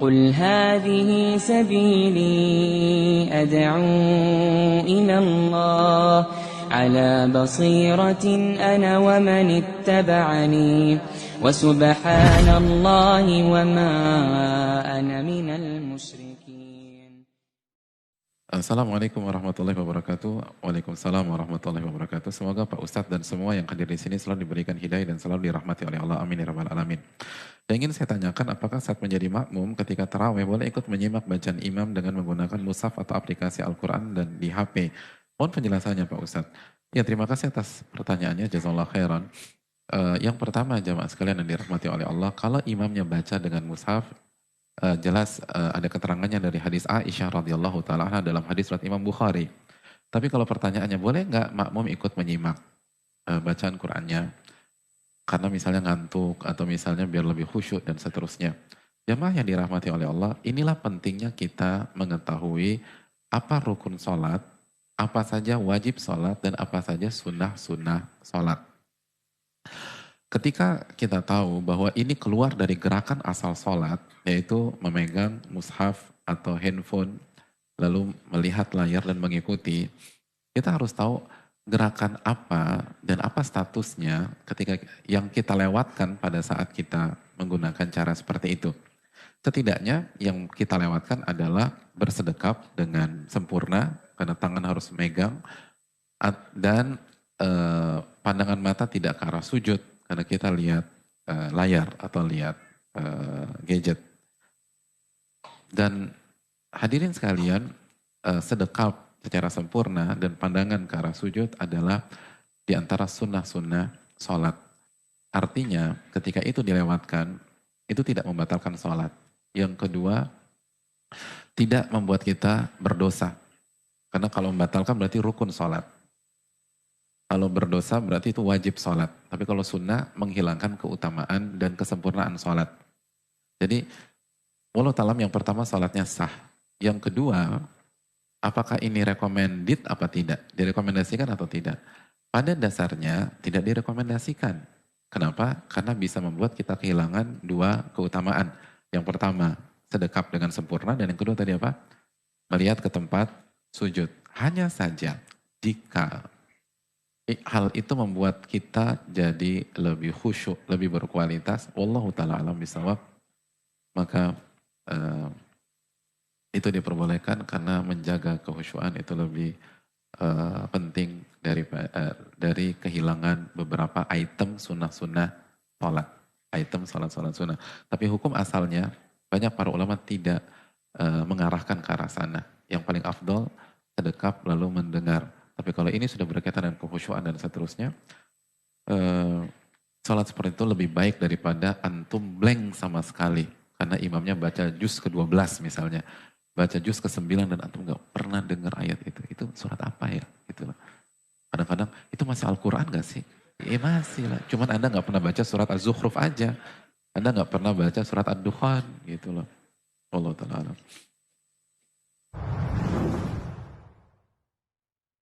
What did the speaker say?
قل هذه سبيلي أدعو إلى الله على بصيرة أنا ومن اتبعني وسبحان الله وما أنا من المشركين. Assalamualaikum warahmatullahi wabarakatuh. Waalaikumsalam warahmatullahi wabarakatuh. Semoga Pak Ustadz dan semua yang hadir di sini selalu diberikan hidayah dan selalu dirahmati oleh Allah. Amin ya rabbal alamin. Yang ingin saya tanyakan, apakah saat menjadi makmum ketika tarawih boleh ikut menyimak bacaan imam dengan menggunakan mushaf atau aplikasi Al-Quran dan di HP? Mohon penjelasannya Pak Ustadz. Ya, terima kasih atas pertanyaannya. Jazakallahu khairan. Yang pertama, jamaah sekalian yang dirahmati oleh Allah, kalau imamnya baca dengan mushaf, jelas ada keterangannya dari hadis Aisyah radhiyallahu taala anha dalam hadis riwayat Imam Bukhari. Tapi kalau pertanyaannya, boleh nggak makmum ikut menyimak bacaan Qur'annya karena misalnya ngantuk atau misalnya biar lebih khusyuk dan seterusnya. Jamaah yang dirahmati oleh Allah, inilah pentingnya kita mengetahui apa rukun sholat, apa saja wajib sholat, dan apa saja sunnah-sunnah sholat. Ketika kita tahu bahwa ini keluar dari gerakan asal sholat, yaitu memegang mushaf atau handphone, lalu melihat layar dan mengikuti, kita harus tahu gerakan apa dan apa statusnya ketika yang kita lewatkan pada saat kita menggunakan cara seperti itu. Setidaknya yang kita lewatkan adalah bersedekap dengan sempurna, karena tangan harus megang, dan pandangan mata tidak ke arah sujud, karena kita lihat layar atau lihat gadget. Dan hadirin sekalian, sedekap secara sempurna dan pandangan ke arah sujud adalah di antara sunnah-sunnah sholat. Artinya ketika itu dilewatkan, itu tidak membatalkan sholat. Yang kedua, tidak membuat kita berdosa. Karena kalau membatalkan berarti rukun sholat. Kalau berdosa berarti itu wajib sholat. Tapi kalau sunnah menghilangkan keutamaan dan kesempurnaan sholat. Jadi, walau talam yang pertama sholatnya sah. Yang kedua, apakah ini recommended apa tidak? Direkomendasikan atau tidak? Pada dasarnya tidak direkomendasikan. Kenapa? Karena bisa membuat kita kehilangan dua keutamaan. Yang pertama, sedekap dengan sempurna. Dan yang kedua tadi apa? Melihat ke tempat sujud. Hanya saja jika hal itu membuat kita jadi lebih khusyuk, lebih berkualitas, wallahu ta'ala alam bisawab, maka itu diperbolehkan karena menjaga kekhusyuan itu lebih penting dari kehilangan beberapa item sunnah-sunnah sholat. Item sholat-sholat sunnah. Tapi hukum asalnya banyak para ulama tidak mengarahkan ke arah sana. Yang paling afdol sedekap lalu mendengar. Tapi kalau ini sudah berkaitan dengan kekhusyuan dan seterusnya, sholat seperti itu lebih baik daripada antum blank sama sekali. Karena imamnya baca juz ke-12 misalnya. Baca juz ke-9 dan antum gak pernah dengar ayat itu. Itu surat apa ya? Gitu loh. Kadang-kadang itu masih Al-Quran gak sih? Iya masih lah. Cuman Anda gak pernah baca surat Az-Zukhruf aja. Anda gak pernah baca surat Ad-Dukhan gitu loh. Allah ta'ala alam.